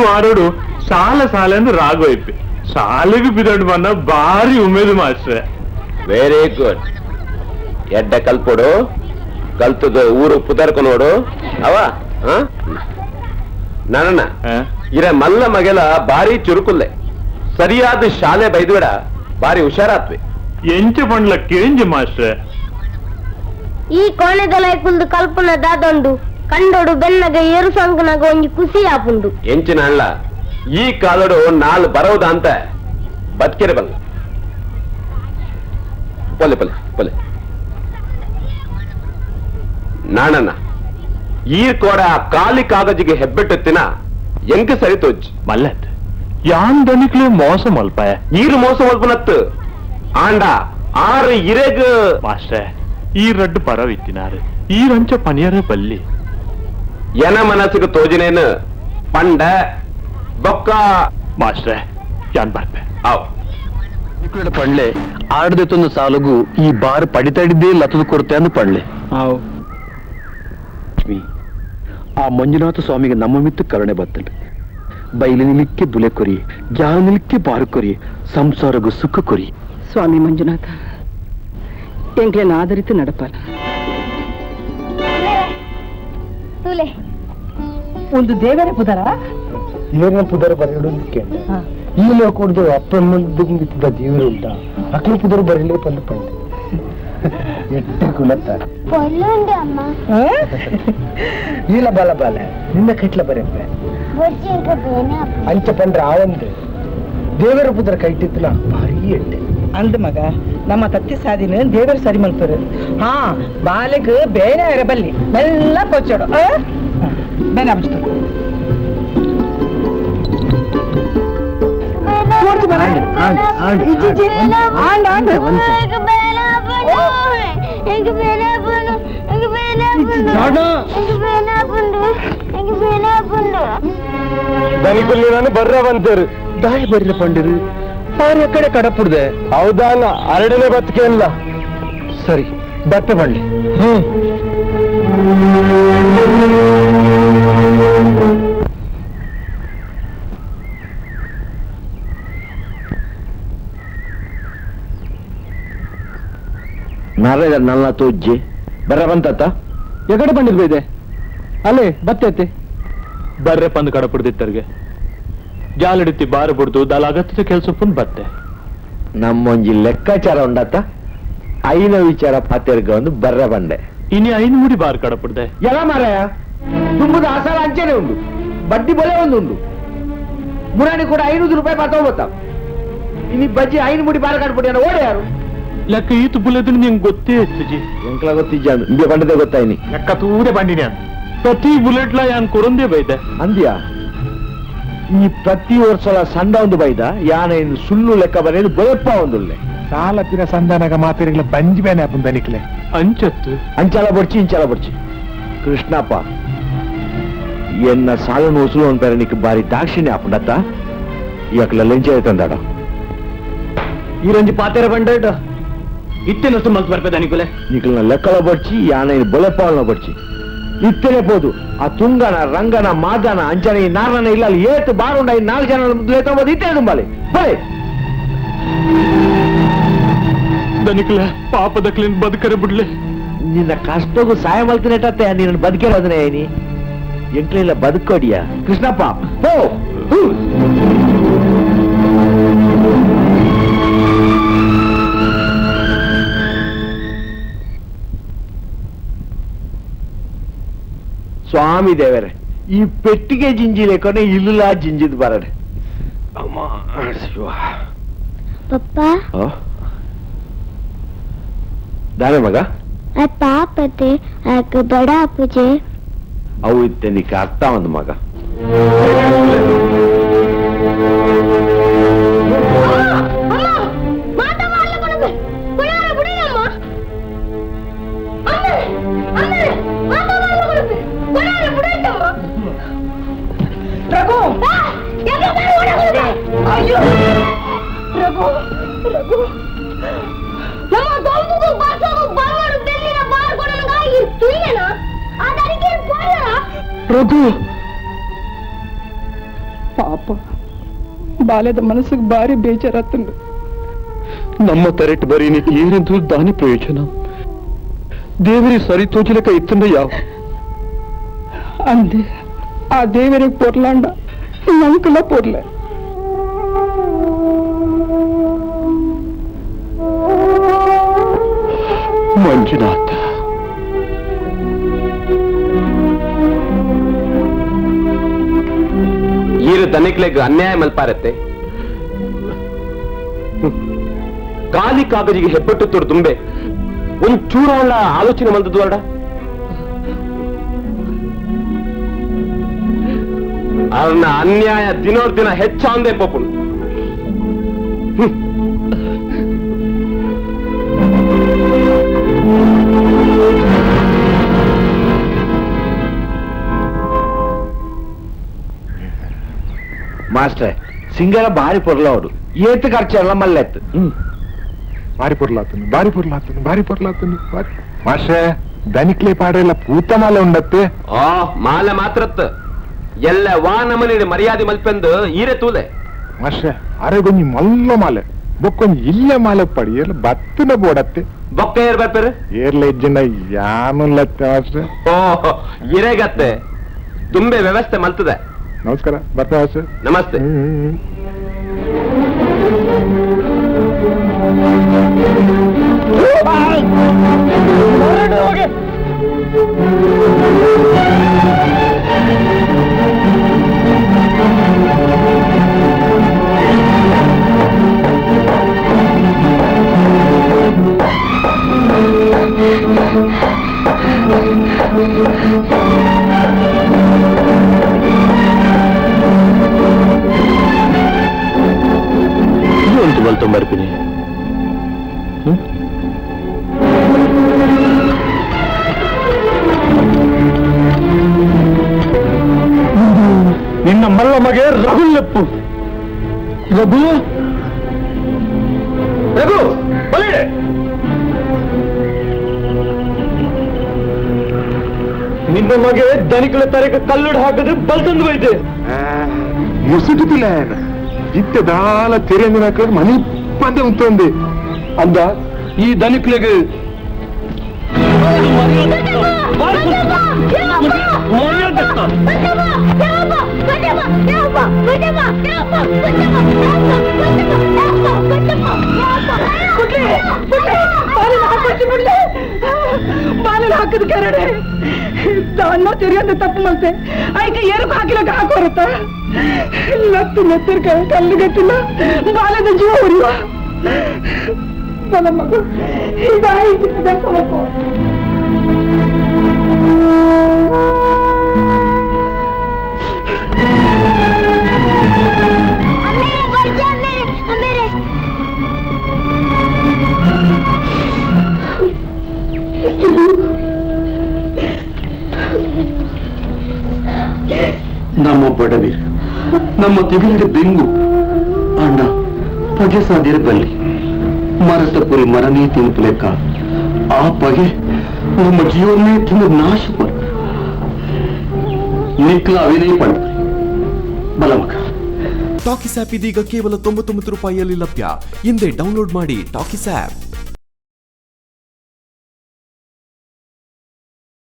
ಮಾರೋಡು ಸಾಲ ಸಾಲೆಂದು ರಾಗೋಯ್ಪಿ ಸಾಲಿಗೆ ಬಿದೊಡ್ ಬನ್ನ ಬಾರಿ ಉಮೇದು ಮಾಸ್ಟ್ರೆ. Very good. ಎಡ್ಡ ಕಲ್ಪೊಡು ಕಲ್ತದ ಊರು ಪುದರ್ಕ ನೋಡು ಅವ ನನ್ನ ಇರ ಮಲ್ಲ ಮಗೆಲ ಬಾರಿ ಚುರುಕುಲ್ಲೆ ಸರಿಯಾದ ಶಾಲೆ ಬೈದ್ಬೇಡ ಬಾರಿ ಹುಷಾರಾತ್ವಿ. ಎಂಚ ಪಂಡ್ಲ ಕೇಂಜಿ ಮಾಸ್ಟ್ರೆ. ಈ ಕೋಣೆದಲೈಕುಂದು ಕಲ್ಪನ ದಾದೊಂಡು ಕಂಡೋಡು ಬೆನ್ನಗ ಏರು ಸಂಕನಾಗ ಒಂಜಿ ಖುಷಿ ಆಪುಂಡು. ಎಂಚಿನ ಅಲ್ಲ ಈ ಕಾಲಡು ನಾಲ್ ಬರೋದ ಅಂತ ಬದುಕಿರ ಬಲ್ಲ. ಪೊಲೆ ಪೊಲೆ ಪೊಲೆ ನಾಣನ ಈ ಕೋಡ ಕಾಲಿ ಕಾಗಜಿಗೆ ಹೆಬ್ಬೆಟ್ಟೆತ್ತಿನ ಎಂಕ ಸರಿ ತೋಜ್ ಮಲ್ಲತ್ ಯಾನ್ ದನಿಕ್ಲೆ ಮೋಸ ಮಲ್ಪಾಯ ಈರು ಮೋಸ ಮಲ್ಪನತ್ತು ಆಂಡ ಆರು ಇರೆಗ್ ಮಾಸ್ಟ್ರೆ ಈ ರಡ್ಡು ಪರವಿತ್ತಿನಾರು ಈ ರಂಚ ಪನಿಯರ ಬಲ್ಲಿ ಎನ ಮನಸ್ಸಿಗೆ ತೋಜಿನೇನು ಪಂಡ ಬೊಕ್ಕ ಮಾಸ್ಟ್ರೆ ಯಾನ್ ಬರ್ಪೆ ಅವ್ ಪಂಡ್ಲೆ ಆಡದೆತ್ತೊಂದು ಸಾಲುಗು ಈ ಬಾರ್ ಪಡಿತಡಿದ್ದೇ ಲತದ ಕೊರತೆ ಅಂದು ಪಂಡ್ಲೆ ಆ ಮಂಜುನಾಥ ಸ್ವಾಮಿಗೆ ನಮ್ಮ ಮಿತ್ತು ಕರುಣೆ ಬತ್ತಲು ಬೈಲಿ ನಿಲಿಕ್ಕೆ ದುಲೆ ಕೊರಿ ಜಾಲ ನಿಲಿಕ್ಕೆ ಬಾರು ಕೊರಿ ಸಂಸಾರಗೂ ಸುಖ ಕೊರಿ. ಸ್ವಾಮಿ ಮಂಜುನಾಥ ಎಂಕ್ಲೆನ ಆಧರಿತು ನಡಪಾಲ ಒಂದು ದೇವರ ಪುದರ ಏನ ಪುದರ್ ಬರಲು ಈ ನೋಡ್ದು ಅಪ್ಪನ ಬಿತ್ತಿದ್ದ ದೇವರು ಉಂಟ ಅಕ್ಲ ಪುದರ್ ಬರಲೇ ಪಂದು ಪಂಡೆ ಎಟ್ಟ ಕುಲತ್ತ ಈಲ ಬಾಲ ಬಾಲ ನಿನ್ನ ಕಟ್ಲ ಬರಪ್ಪೆ ಅಂಚ ಪಂಡ್ರ ಆವಂದು ದೇವರ ಪುದರ ಕೈಟಿತ್ತಲ ಭಾರಿ ಎಟ್ಟೆ ಅಂದ ಮಗ ನಮ್ಮ ತತ್ತಿ ಸಾದಿನ ದೇವರ ಸರಿ ಮಲ್ಪರು ಹಾ ಬಾಲೆಗ್ ಬೇರೆ ಇರಬಲ್ಲಿ ಮೆಲ್ಲ ಕೊಚ್ಚೋಡು ಬೇರೆ ಅಬ್ಸ್ತು ದನಿಕುಲ್ಲಿ ಬರ್ರವಂತರು ದಾಯಿ ಬರ್ರ ಪಂಡಿರು ಪಾರಿ ಕಡೆ ಕಡಪುಡ್ದೆ ಹೌದಾನ ಅರಡನೇ ಬತ್ತಿಗೆ ಅಲ್ಲ ಸರಿ ಬತ್ತೆ ಬಂಡಿ ನಾಳೆ ನಲ್ಲ ತೋಜ್ಜಿ ಬರ್ರ ಬಂತತ್ತ ಎಗಡೆ ಬಂದಿರ್ಬೇದೆ ಅಲ್ಲೇ ಬತ್ತೈತೆ ಬರ್ರೆ ಪಂದು ಕಡಪುಡ್ದಿತ್ತರ್ಗೆ ಜಾಲಡಿತ್ತಿ ಬಾರು ಬಿಡ್ದು ದಲ ಅಗತ್ಯದ ಕೆಲಸ ಪುನ್ ಬತ್ತೆ ನಮ್ಮೊಂಜಿ ಲೆಕ್ಕಾಚಾರ ಉಂಡತ್ತ ಐನ ವಿಚಾರ ಪಾತೆರ್ಗ ಒಂದು ಬರ್ರ ಬಂಡೆ ಇನಿ ಐನು ಮುಡಿ ಬಾರ್ ಕಡಪುಡ್ದೆ ಎಲ್ಲ ಮಾರಾಯ ತುಂಬುದು ಆಸಾರ ಅಂಚೆನೆ ಉಂಡು ಬಡ್ಡಿ ಬಲೆ ಒಂದು ಉಂಡು ಮುರಾಣಿ ಕೂಡ 500 ರೂಪಾಯಿ ಪಾತ ಇನಿ ಬಜ್ಜಿ ಐನು ಮುಡಿ ಬಾರ ಕಡ್ಬಿಡಿ ಓಡೆ ಯಾರು ಲೆಕ್ಕ ಈತು ಬುಲೆದ್ ನಿಂಗೆ ಗೊತ್ತೇ ಇತ್ತಜಿ ಎಂಕ್ಲ ಗೊತ್ತಿಜ್ಜಾನು ಇಂಗೆ ಬಂಡದೆ ಗೊತ್ತಾಯ್ನಿ ಲೆಕ್ಕ ತೂದೆ ಬಂಡಿನಿ ಅಂತ ಪ್ರತಿ ಬುಲೆಟ್ಲ ಯಾನ್ ಕೊರಂದೇ ಬೈದೆ ಅಂದ್ಯಾ ಈ ಪ್ರತಿ ವರ್ಷಲ ಸಂಡ ಒಂದು ಬೈದ ಯಾನ ಇನ್ನು ಸುಳ್ಳು ಲೆಕ್ಕ ಬರೆಯೋದು ಬಯಪ್ಪ ಒಂದುಲ್ಲೆ ಸಾಲತ್ತಿನ ಸಂಧಾನಗ ಮಾತಿರಗ್ಲ ಬಂಜಿ ಬೇನೆ ಅಪ್ಪನ್ ದನಿಕ್ಲೆ ಅಂಚತ್ತು ಅಂಚಾಲ ಬಡ್ಚಿ ಇಂಚಾಲ ಬಡ್ಚಿ ಕೃಷ್ಣಪ್ಪ ಎನ್ನ ಸಾಲನು ವಸೂಲು ಅಂತಾರೆ ನಿಕ್ ಬಾರಿ ದಾಕ್ಷಿಣ್ಯ ಆಪುಂಡತ್ತ ಯಾಕಲ ಲೆಂಚೆ ತಂದಾಡ ಈ ರಂಜಿ ಪಾತೆರ ಬಂಡ ಇತ್ತೇನಷ್ಟು ಮಲ್ತು ಬರ್ಪೆ ದನಿಕುಲೆ ನಿಕ್ಲನ ಲೆಕ್ಕಲ ಬಡ್ಚಿ ಯಾನ ಇನ್ನು ಬೊಲೆಪಾವನ ಬಡ್ಚಿ ಇತ್ತೇನೆ ಬೋದು ಆ ತುಂಗನ ರಂಗನ ಮಾದನ ಅಂಚನೆ ಈ ನಾರನ ಇಲ್ಲ ಅಲ್ಲಿ ಏತು ಬಾರುಂಡ ಈ 4 ಜನ ಲೇತಂಬೋದು ಇತ್ತೇ ತುಂಬಾಲಿ ಬಲೆ ದನಿಕ್ಲೆ ಪಾಪದಕ್ಲಿನ್ ಬದುಕರೆ ಬಿಡ್ಲೆ ನಿನ್ನ ಕಷ್ಟಗೂ ಸಹಾಯ ಮಲ್ತಿನಟ್ಟತ್ತೆ ನಿನ್ನ ಬದುಕಿರೋದನ್ನೇ ಏನಿ ಎಂಟ್ಲಿಲ್ಲ ಬದುಕೋಡಿಯ ಕೃಷ್ಣಪ್ಪ ಹೋ ಸ್ವಾಮಿ ದೇವರೇ ಈ ಪೆಟ್ಟಿಗೆ ಜಿಂಜಿ ಲೇಖನೆ ಇಲ್ಲ ಜಿಂಜಿದ್ ಬರಡೆ ಅಮ್ಮ ಶಿವ ಪಪ್ಪ ದಾನೆ ಮಗ ಪಾಪತೆ ಬಡ ಪೂಜೆ ಅವು ಇತ್ತೆ ನಿಕ್ಕೆ ಅರ್ಥ ಒಂದು ಮಗ ರಘು ಪಾಪ ಬಾಲ್ಯದ ಮನಸ್ಸಿಗೆ ಬಾರಿ ಬೇಜಾರಾತಂಡು. ನಮ್ಮ ತರೆಟ್ ಬರೀ ನೀತಿ ಏನೆಂದು ದಾನಿ ಪ್ರಯೋಜನ ದೇವರಿ ಸರಿ ತೋಚಲಕ ಇತ್ತಂಡ ಯಾವ ಅಂದೆ ಆ ದೇವರಿಗೆ ಪೊರ್ಲಾಂಡ ನಂಕಲ ಪೊರ್ಲೆ. ಮಂಜುನಾಥ ಈರು ದನಿಕ್ಲೆಗ್ ಅನ್ಯಾಯ ಮಲ್ಪಾರತ್ತೆ. ಕಾಲಿ ಕಾಗಜಿಗೆ ಹೆಬ್ಬಟ್ಟು ತೊಡು ತುಂಬೆ ಒಂಚೂರ ಆಲೋಚನೆ ಮಂದದ್ದು ಅಡ ಅವನ ಅನ್ಯಾಯ ದಿನೋರ್ ದಿನ ಹೆಚ್ಚಾಂದೆ ಪಪ್ಪು. ಮಾಸ್ಟರ್ ಸಿಂಗರ ಬಾರಿ ಪೊರ್ಲವಡು ಏತ್ ಖರ್ಚೆಲ್ಲ ಮಲ್ಲೆತ್ತು. ಭಾರಿ ಪೊರ್ಲಾತನು ಮಾಷೆ ದನಿಕ್ಲೆ ಪಾಡೆಲ್ಲ ಪೂತ ಮಾಲೆ ಉಂಡತ್ತೆ. ಆ ಮಾಲೆ ಮಾತ್ರತ್ ಎಲ್ಲ ವಾ ನಮನಿ ಮರ್ಯಾದೆ ಮಲ್ಪೆಂದು ಈರೆ ತೂಲೆ. ಮಾಷೆ ಅರೆಗೊಂಜಿ ಮಲ್ಲ ಮಾಲೆ ಬೊಕ್ಕೊಂಜಿ ಇಲ್ಲೇ ಮಾಲೆ ಪಡಿ ಎಲ್ಲ ಬತ್ತನ ಬೋಡತ್ತೆ ಬೊಕ್ಕ ಏರ್ ಬರ್ಪೇರು ಏರ್ಲ ಇಜ್ಜಿನ ಯಾನುಲ್ಲತ್ತೆ ಮಾಸ್ಟ್ರೆ. ಓ ಇರೆಗತ್ತೆ ತುಂಬೆ ವ್ಯವಸ್ಥೆ ಮಲ್ತದೆ. ನಮಸ್ಕಾರ ಬರ್ತೇವೆ ಮಾಸ್ಟ್ರೆ. ನಮಸ್ತೆ. ಒಂದು ಬಲ್ತೊಂಬರ್ತೀನಿ. ನಿನ್ನ ಮಲ್ಲ ಮಗೆ ರಘುಲೆಪ್ಪು ರಘು ರಘು ಬಲಿಡೆ ನಿನ್ನ ಮಗೆ ದನಿಕಲ ತರಕ ಕಲ್ಲುಡು ಹಾಕಿದ್ರೆ ಬಲ್ತಂದು ಬೈತೆ ಮುಸುಟುತ್ತಿಲ್ಲ ಇತ್ತದಾಲ ತೆರೆಯಂದಿನ ಮನಿ ಪಂದೆ ಉಂಟೊಂది ಅಂದ ಈ ದನಿಕ್ಲೆಗೆ ಬಾಲೆಲ್ಲ ಹಾಕದ ಕರಡೆ ಅನ್ನ ತಿರಿಯಂದ ತಪ್ಪು ಮಲ್ತೆ ಆಯ್ಕೆ ಏರಕ್ಕೆ ಹಾಕಿಲಕ್ಕ ಹಾಕೋರತ್ತ ಲತ್ತು ನೆತ್ತಿರ್ಕ ಕಲ್ಲಿಗತ್ತಿಲ್ಲ ಬಾಲದ ಜೀವ ಉರಿಯುವ ನನ್ನ ಮಗು ನಮ್ಮ ಬಡವಿ ನಮ್ಮ ತಿಗಲಿಗೆ ಬೆಂಗು ಅಣ್ಣ ಪಗೆ ಸಾಧ್ಯರ ಬಲ್ಲಿ ಮರತ ಪುರಿ ಮರನೇ ತಿನ್ನುತ್ತ ಲೆಕ್ಕ ಆ ಪಗೆ ನಮ್ಮ ಜೀವನೇ ತಿಂದು ನಾಶ ಮಾಡ ನಿಕ್ಲ ಅವಿನಯ ಪಡ ಬಲಮಕ. ಟಾಕಿಸ್ ಆಪ್ ಇದೀಗ ಕೇವಲ 99 ರೂಪಾಯಿಯಲ್ಲಿ ಲಭ್ಯ. ಹಿಂದೆ ಡೌನ್ಲೋಡ್ ಮಾಡಿ ಟಾಕಿಸ್ ಆಪ್.